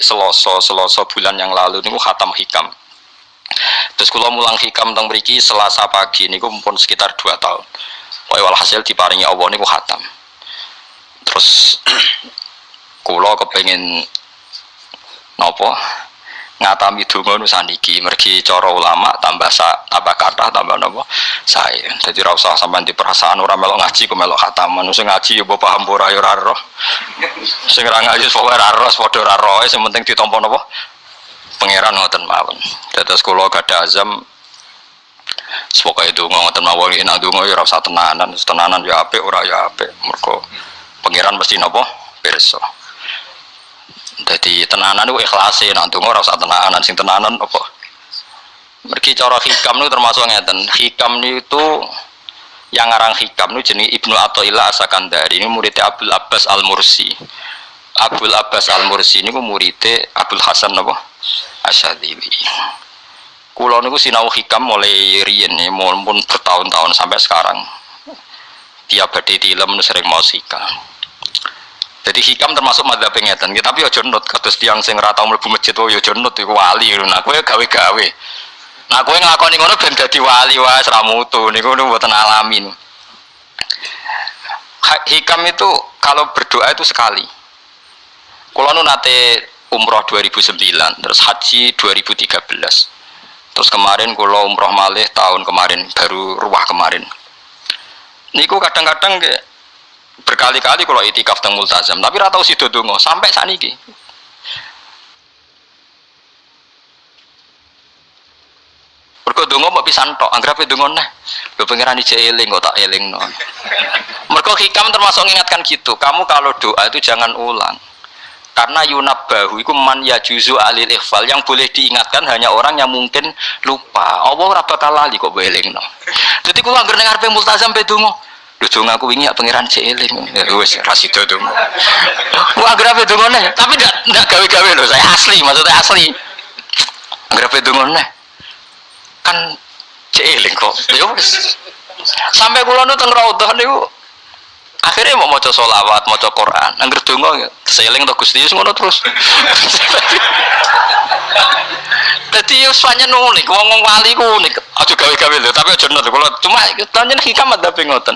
Selasa bulan yang lalu niku khatam hikam. Terus kula mulang hikam teng mriki Selasa pagi niku pun sekitar 2 tahun. Pokoke walhasil diparingi Allah niku khatam. Terus kula kepengin napa ngatami donga nu saniki mergi cara ulama tambah kathah tambah napa sae. Dadi ora usah sampean diperasaan ora melok ngaji kok melok khataman. Sing ngaji ya paham ora ya ora roh. Sing ora ngaji pokoke ora roh padha ora roe sing penting ditampa napa pangeran ngoten mawon. Dados kula gadah azam pokoke donga ngoten mawon nek donga ya ora usah tenanan ya apik ora ya apik. Mergo pangeran mesti napa pirsa. Jadi tenanan itu ikhlasi, nanti ora usah tenanan, sing tenanan apa? Mergi cara hikam itu termasuk ngeten. Hikam itu yang ngarang hikam itu jenis Ibnu Athaillah As-Sakandari, ini muridnya Abdul Abbas Al-Mursi. Abdul Abbas Al-Mursi ini muridnya Abdul Hasan apa? Asyadzili. Kulo niku sinau hikam mulai riyen nih, pun bertahun-tahun sampai sekarang. Tiap badhe tilem sering mau hikam. Jadi hikam termasuk madzhab ngeten. Tapi aja nut kados tiyang sing ora tau mlebu masjid wae aja nut iku wali. Nah kowe gawe-gawe. Nah kowe nglakoni ngono ben dadi wali wae ora mutu niku mboten alami. Hikam itu kalau berdoa itu sekali. Kula nu nate umroh 2009, terus haji 2013. Terus kemarin kula umroh malih tahun kemarin, baru ruwah kemarin. Niku kadang-kadang berkali-kali kalau itikaf teng multazam, tapi ora tau sida donga sampai sakniki. Mergo donga mbok pisan tok, anggrape donga neh. Lho pangeran ijek eling kok tak elingno. Mergo hikam termasuk mengingatkan gitu. Kamu kalau doa itu jangan ulang. Karena yunabbahu iku man yajuzu alil ikhfal, yang boleh diingatkan hanya orang yang mungkin lupa. Allah ora bakal lali kok mbok elingno. Dadi kula anggere ning ngarepe multazam pe donga. Lho donga aku wingi pangeran eling. Ya wis ra sida donga. Ku anggere donga neh, tapi ndak gawe-gawe lho, saya asli, maksudnya asli. Anggere donga neh. Kan eling kok. Ya wis. Sampai kula nu teng raudhah niku akhirnya mau maca sholawat, maca Quran. Anggere donga seling to Gusti ngono terus. Dadi yo pancen unik, wong wali ku unik. Aja gawe-gawe lho, tapi aja nut kula cuma pancen hikam ada ngoten.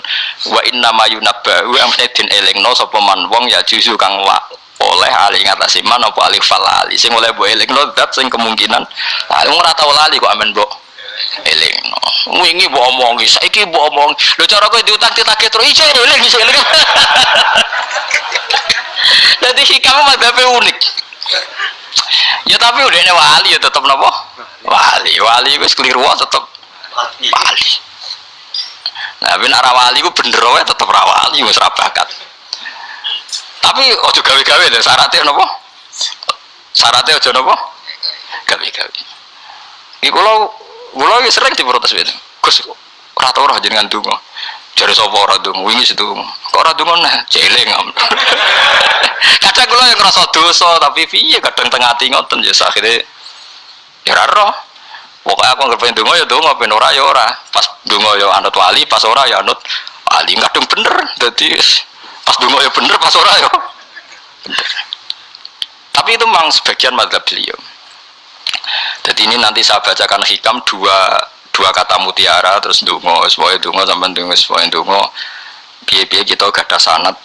Wa inna ma yunabba wa amne den elingno sapa man wong ya juzu kang oleh ali ngatasi man apa alif falali. Sing oleh mbok elingno dat sing kemungkinan wong ora tau lali kok amen mbok elingno. Wingi mbok omongi, saiki mbok omong. Lho cara kowe diutak-utake terus iso eling. Dadi hikam madhabe unik. Ya tapi udah wali ya tetap napa? Wali wis keliru tetap wali. Nah, ben ara wali ku bener wae tetep ra wali wis ra bakat. Tapi aja gawe-gawe lho syaratnya napa? Syaratnya aja napa? Gawe-gawe. Iki kula iki sering diprotes wene. Gus ora tau ora jenengan donga. Jare sapa ora donga wingi situ. Kok ora donga nah jeling. Kadang kula yang ngrasa dosa tapi piye kadang teng ati ngoten ya akhire ya ora roh. Pokoke aku anggere pengen donga ya donga, ben ora ya ora. Pas donga ya anut wali, pas ora ya anut wali. Kadang bener. Dadi pas donga ya bener, pas ora ya bener. Tapi itu memang sebagian madzhab beliau. Jadi ini nanti saya bacakan hikam dua kata mutiara terus donga, supaya donga sampean donga, supaya donga. Piye-piye kita gadah sanad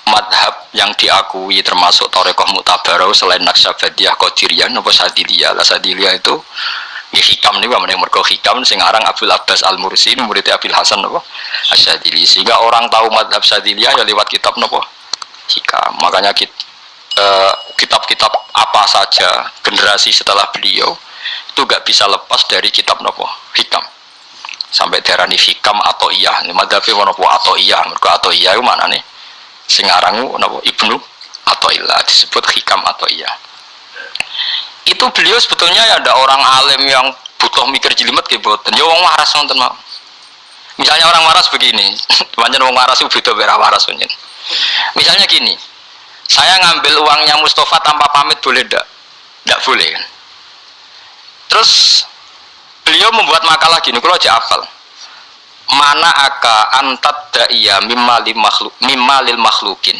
madhab yang diakui termasuk Thariqah Mu'tabarah selain Naqsabandiyah, Qadiriyah, napa Sadiliyah. Lah Sadiliyah itu ya hikam niku meneh mergo hikam sing aran Abdul Abbas Al-Mursi murid Abil Hasan napa Asyadzili. Sehingga orang tahu madhab Sadiliyah ya lewat kitab napa hikam. Makanya kitab-kitab apa saja generasi setelah beliau itu gak bisa lepas dari kitab napa hikam. Sampai darani hikam atau iya, madhabe napa atau iya, mergo atau iya iku maknane sing aran napa Ibnu Athaillah disebut hikam atau iya. Itu beliau sebetulnya ya ada orang alim yang butuh mikir jelimet ke boten. Ya wong waras wonten mau. Misalnya orang waras begini, pancen wong waras itu beda ora waras pancen. Misalnya gini, saya ngambil uangnya Mustafa tanpa pamit boleh ndak? Ndak boleh kan? Terus beliau membuat makalah gini, kalau aja hafal. Mana aka antat da'iyya mimma lil makhlukin.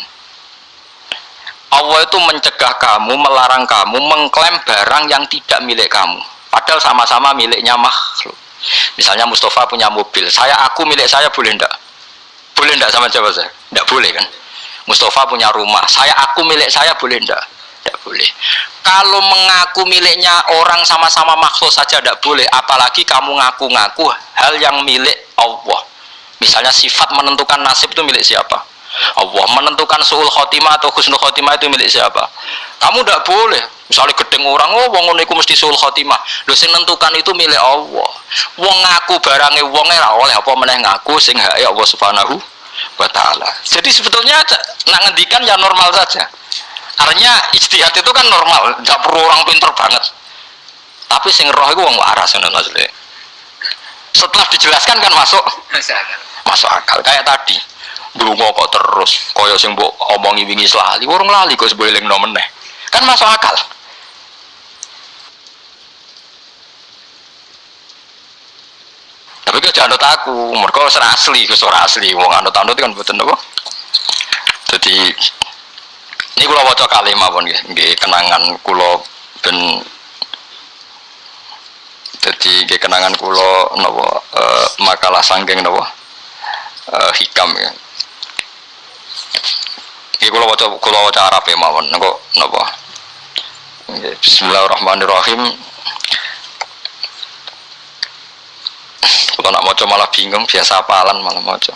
Allah itu mencegah kamu, melarang kamu mengklaim barang yang tidak milik kamu. Padahal sama-sama miliknya makhluk. Misalnya Mustafa punya mobil, aku milik saya boleh ndak? Boleh ndak sama jawab saya? Ndak boleh kan? Mustafa punya rumah, aku milik saya boleh ndak? Ndak boleh. Kalau mengaku miliknya orang sama-sama makhluk saja ndak boleh, apalagi kamu ngaku-ngaku hal yang milik Allah. Misalnya sifat menentukan nasib itu milik siapa? Allah. Menentukan su'ul khotimah atau husnul khotimah itu milik siapa? Kamu tidak boleh. Misalnya gedeng orang, wong ngono iku mesti su'ul khotimah. Lho sing nentukan itu milik Allah. Wong ngaku barange wonge ora oleh apa meneh ngaku sing hake Allah Subhanahu wa taala. Jadi sebetulnya nak ngendikan ya normal saja. Artinya ijtihad itu kan normal, tidak perlu orang pinter banget. Tapi sing roh itu wong waras ngono asline. Setelah dijelaskan kan masuk akal. Kayak tadi ndonga kok terus kaya sing mbok omongi wingi lali, urung lali kok sebelingno meneh. Kan masuk akal. Tapi kok jangan aku, mergo ora asli, ora asli. Wong anut-anut kan mboten apa. Jadi ini kula waca kalih mawon nggih, kenangan kula ben dadi nggih kenangan kula napa makalah sanggeng napa hikam ya. Iki kula waca Arab mawon kok napa. Nggih, bismillahirrahmanirrahim. Kula nak maca malah bingung, biasa apalan malah maca.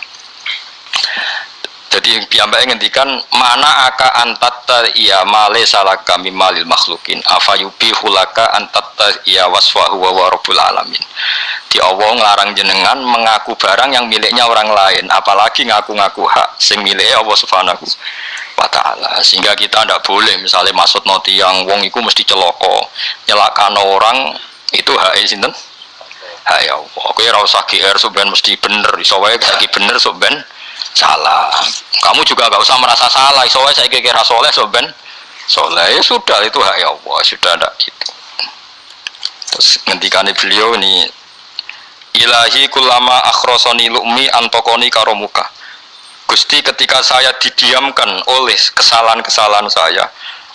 Jadi piyambake ngendikan mana aka antatta iya male salaka mimalil makhlukin afayubi hulaka antatta iya wasfahu wa rabbul alamin. Di Allah nglarang jenengan mengaku barang yang miliknya orang lain, apalagi ngaku-ngaku hak sing miliknya Allah Subhanahu wa taala. Sehingga kita ndak boleh misalnya maksud noti yang wong iku mesti celaka, nyelakano orang itu hak sinten? Hak ya Allah. Kowe ora usah GR sampean mesti bener, iso wae saiki bener sampean salah. Kamu juga nggak usah merasa salah. Iso wae saiki kira soleh sampean soleh, ya sudah itu hak ya Allah, sudah ndak gitu. Terus ngendikane beliau ini ilahi kulama akhrosoni lu'mi antokoni karomuka. Gusti ketika saya didiamkan oleh kesalahan-kesalahan saya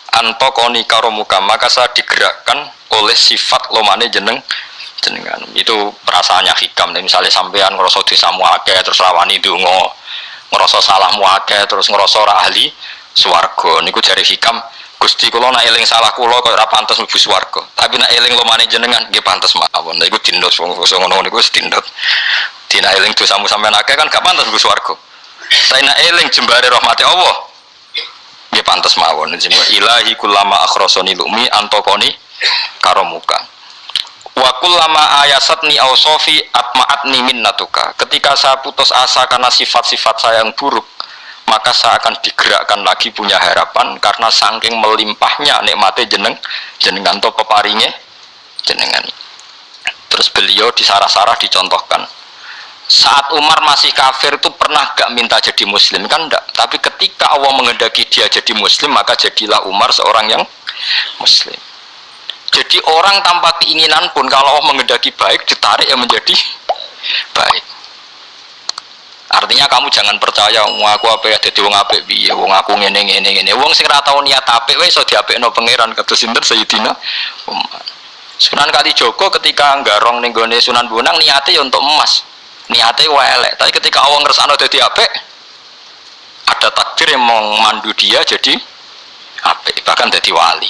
antokoni karomuka, maka saya digerakkan oleh sifat lomane jenengan. Itu perasaannya hikam. Misalnya sampean ngerasa dosamu akeh terus rawani donga, ngerasa salahmu akeh terus ngerasa ora ahli swarga. Niku jare hikam, Gusti kula nak eling salah kula kok ora pantes mlebu swarga. Tapi nak eling lomane jenengan nggih pantes mawon. Lha iku dindos wong ngono niku wis dindot. Dina eling dosamu sampean akeh kan gak pantes mlebu swarga. Saya nak eling jembare rahmati Allah nggih pantes mawon. Jenenge ilahi kullama akhrosoni lumi antokoni karomuka. Wa kullama ayasatni ausofi atma'atni minnatuka. Ketika saya putus asa karena sifat-sifat saya yang buruk, maka saya akan digerakkan lagi punya harapan karena saking melimpahnya nikmate jenengan to peparinge jenengan. Terus beliau disarah-sarah dicontohkan. Saat Umar masih kafir itu pernah gak minta jadi muslim kan enggak, tapi ketika Allah menghendaki dia jadi muslim maka jadilah Umar seorang yang muslim. Jadi orang tanpa keinginan pun kalau Allah menghendaki baik ditarik yang menjadi baik. Artinya kamu jangan percaya wong aku apik dadi wong apik piye, wong aku ngene. Wong sing ora tau niat apik wae iso diapikno pangeran kados sinten Sayyidina Umar. Sunan Kalijaga ketika nggarong ning gone Sunan Bonang niate ya untuk emas. Niate wae elek, tapi ketika Allah ngersakno dadi apik ada takdir yang memandu dia jadi apik bahkan dadi wali.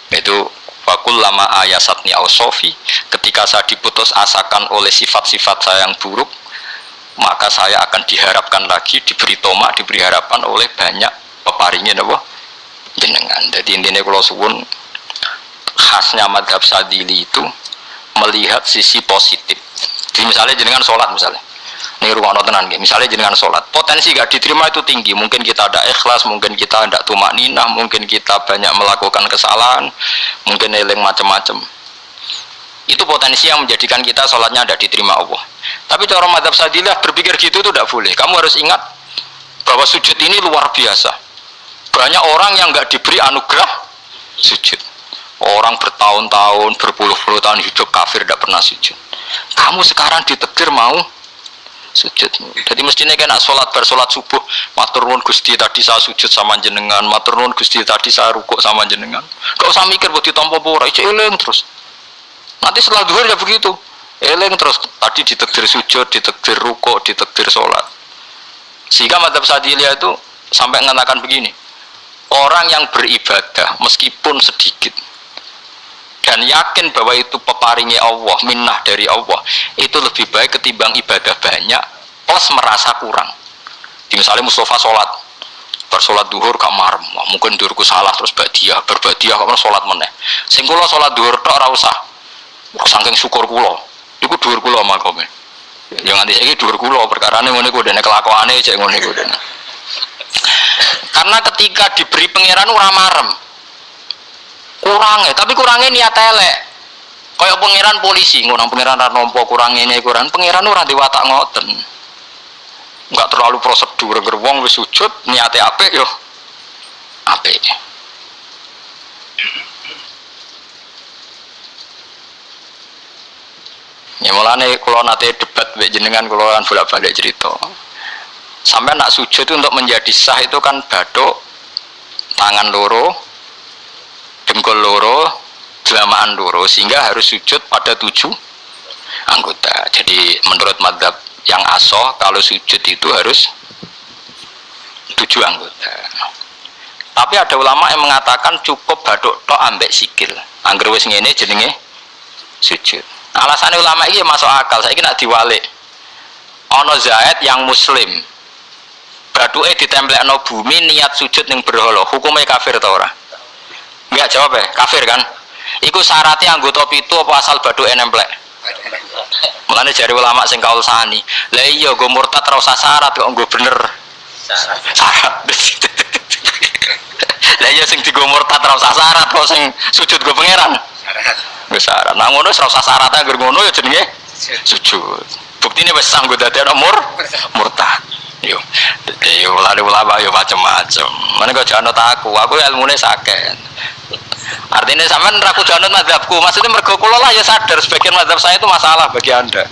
Itu fakul lama ayasatni ausofi, ketika saya diputus asakan oleh sifat-sifat saya yang buruk, maka saya akan diharapkan lagi, diberi tomak, diberi harapan oleh banyak peparingnya napa jenengan. Jadi intinya kalau suwun khasnya madhab Sadili itu melihat sisi positif. Jadi misalnya jenengan sholat misalnya, ini ruang tenan gitu. Misalnya jenengan sholat, potensi gak diterima itu tinggi. Mungkin kita ada ikhlas, mungkin kita ada tumak ninah, mungkin kita banyak melakukan kesalahan, mungkin eling macam-macam. Itu potensi yang menjadikan kita sholatnya ada diterima Allah. Tapi cara madhab Sadilah berpikir gitu itu tidak boleh. Kamu harus ingat bahwa sujud ini luar biasa. Banyak orang yang nggak diberi anugerah sujud. Orang bertahun-tahun, berpuluh-puluh tahun hidup kafir tidak pernah sujud. Kamu sekarang ditakdir mau sujud. Jadi mestinya kena sholat bersolat subuh, matur nuwun Gusti tadi saya sujud sama jenengan, matur nuwun Gusti tadi saya rukuk sama jenengan. Gak usah mikir buat ditampa apa ora, eling terus. Nanti setelah zuhur ya begitu. Eling terus tadi ditakdir sujud, ditakdir rukuk, ditakdir sholat. Sehingga madzhab Syadziliyah itu sampai mengatakan begini. Orang yang beribadah meskipun sedikit dan yakin bahwa itu peparingi Allah, minnah dari Allah, itu lebih baik ketimbang ibadah banyak plus merasa kurang. Di misalnya Mustafa sholat, bersolat duhur gak marem, mungkin duhurku salah terus berbadiah kamu sholat meneh. Sing kula sholat duhur tok ora usah, saking syukur kula, iku duhur kula makome. Yang nanti saiki duhur kula perkarane ngene ku dene kelakuane cek ngene ku dene. Karena ketika diberi pangeran ora marem. Kurangnya, tapi kurangnya niat elek. Kayak pangeran polisi, ngono pangeran ra nampa kurang ini kurang. Pangeran ora diwatak ngoten. Enggak terlalu prosedur, wong wis sujud niate apik yo apik. Ya mulane kula nate debat mbek jenengan kula kan bolak-balik cerita. Sampai nak sujud itu untuk menjadi sah itu kan bathuk, tangan loro, dengkul loro, jelamaan loro, sehingga harus sujud pada 7 anggota. Jadi menurut madzhab yang asoh kalau sujud itu harus 7 anggota. Tapi ada ulama yang mengatakan cukup bathuk tok ambek sikil. Angger wis ngene jenenge sujud. Alasan ulama ini masuk akal. Saiki nak diwalik. Ana Zaid yang muslim. Bathuke ditemplekno bumi niat sujud ning berhala. Hukumnya kafir ta ora? Enggak jawab ya, kafir kan? Iku syaratnya anggota pitu apa asal bathuke nemplek? Mulane jari ulama sing kaul sani. Lah iya nggo murtad ora usah syarat kok nggo bener. Syarat. Lah iya sing digo murtad ora usah syarat kok sing sujud go pangeran. Syarat. Wis syarat. Nah ngono ora usah syarat anggere ngono ya jenenge sujud. Buktine wis sanggo dadekno murtad. Yo ulama yo macam-macam. Mana kau jangan aku ilmune sakit. Artinya sampean ra kudu anut mazhabku. Maksudnya mergo kula lah ya sadar sebagian mazhab saya itu masalah bagi Anda.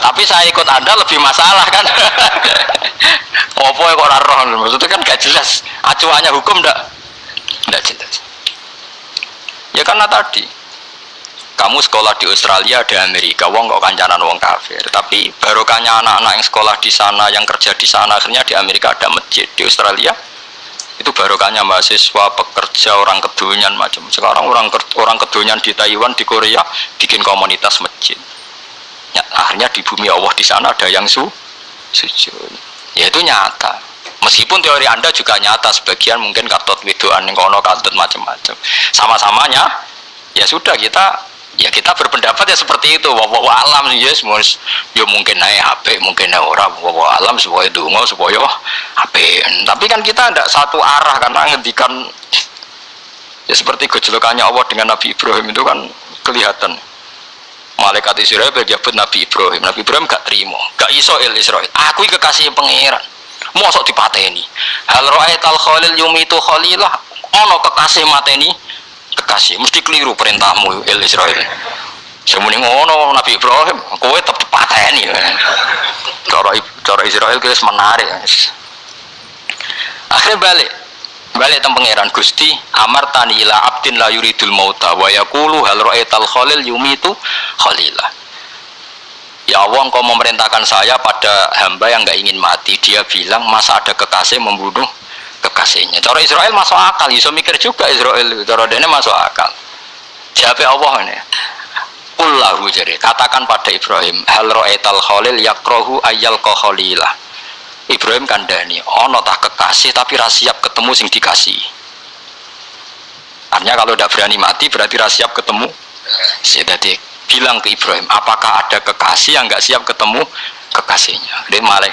Tapi saya ikut Anda lebih masalah kan. Opo kok ora roh? Maksudnya kan gak jelas. Acuannya hukum ndak jelas. Ya karena tadi kamu sekolah di Australia, di Amerika, wong kok kancanan wong kafir. Tapi barokahnya anak-anak yang sekolah di sana, yang kerja di sana, akhirnya di Amerika ada masjid. Di Australia itu barokahnya mahasiswa, pekerja, orang kedonyan macam. Sekarang orang kedonyan di Taiwan, di Korea bikin komunitas masjid. Ya, akhirnya di bumi Allah di sana ada yang sujud. Ya itu nyata. Meskipun teori Anda juga nyata, sebagian mungkin katut widoan yang kono katut macam-macam. Sama-samanya ya sudah kita berpendapat ya seperti itu. Wa alam yes, ya mungkin naik HP, mungkin naik orang. Wa alam supaya dongo supaya HP. Tapi kan kita tidak satu arah karena ngendikan ya seperti gejolokannya Allah dengan Nabi Ibrahim itu kan kelihatan. Malaikat Israel berjabut Nabi Ibrahim. Nabi Ibrahim gak terima, gak iso Israel. Aku kekasih pangeran. Mosok dipateni. Hal ra'aital khalil yumitu khalilah. Ono kekasih mateni kekasih, mesti keliru perintahmu Israel. Semuni ngono Nabi Ibrahim, kowe tetep pateni. Cara Israel wis menarik. Akhirnya balik teng pangeran Gusti, amartani ila abdin la yuridul mauta wa yaqulu hal ra'aital khalil yumitu khalilah. Ya Allah, engkau memerintahkan saya pada hamba yang enggak ingin mati. Dia bilang masa ada kekasih membunuh kekasihnya. Cara Israel masuk akal, iso mikir juga Israel. Cara dene masuk akal. Jawab Allah ini. Qullahu jari, katakan pada Ibrahim, hal ra'aital khalil yakrahu ayyal khalilah. Ibrahim kandhani, ana tak kekasih tapi ra siap ketemu sing dikasih. Artinya kalau tidak berani mati berarti ra siap ketemu. Jadi bilang ke Ibrahim, apakah ada kekasih yang enggak siap ketemu kekasihnya? Dia malah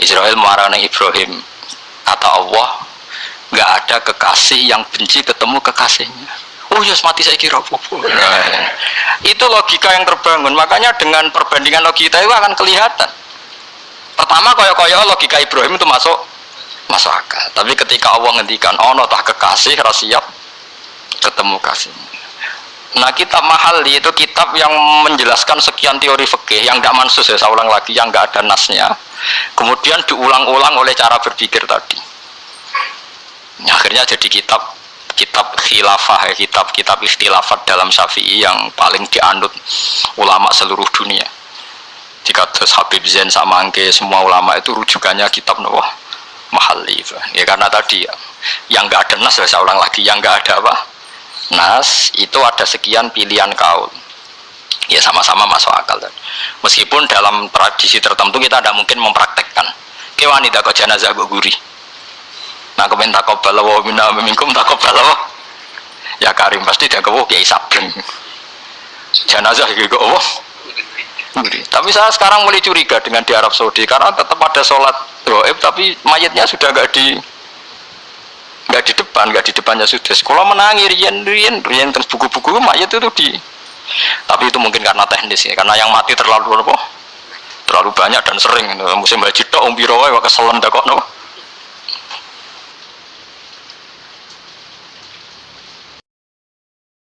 Israel marah Ibrahim. Kata Allah, nggak ada kekasih yang benci ketemu kekasihnya. Oh yes, mati saya kira apa-apa. Nah, itu logika yang terbangun. Makanya dengan perbandingan logika itu akan kelihatan. Pertama koyo-koyo logika Ibrahim itu masuk akal. Tapi ketika Allah ngendikan, ono tah kekasih ra siap ketemu kasihnya. Nah kitab Mahalli itu kitab yang menjelaskan sekian teori fikih yang tidak mansus ya, saya ulang lagi, yang nggak ada nasnya. Kemudian diulang-ulang oleh cara berpikir tadi. Akhirnya jadi kitab khilafah ya, kitab ikhtilafat dalam Syafi'i yang paling dianut ulama seluruh dunia. Jika Habib Zain sama Angke semua ulama itu rujukannya kitab Nawah Mahalli itu. Ya karena tadi yang nggak ada nas, saya ulang lagi, yang nggak ada apa nas itu ada sekian pilihan kaul. Ya sama-sama masuk akal. Meskipun dalam tradisi tertentu kita tidak mungkin mempraktekkan. Kewani tak kau jenazah gue gurih. Nah kemen takobal wa minna minkum takobal wa. Ya Karim pasti dia kau kiai sableng. Jenazah gitu oh. Tapi saya sekarang mulai curiga dengan di Arab Saudi karena tetap ada sholat gaib tapi mayatnya sudah nggak di depannya sudah. Sekolah menangi rian terus buku-buku mayat itu di. Tapi itu mungkin karena teknis ya, karena yang mati terlalu banyak dan sering. Musim haji tok umbiro wae keselen dak kok no.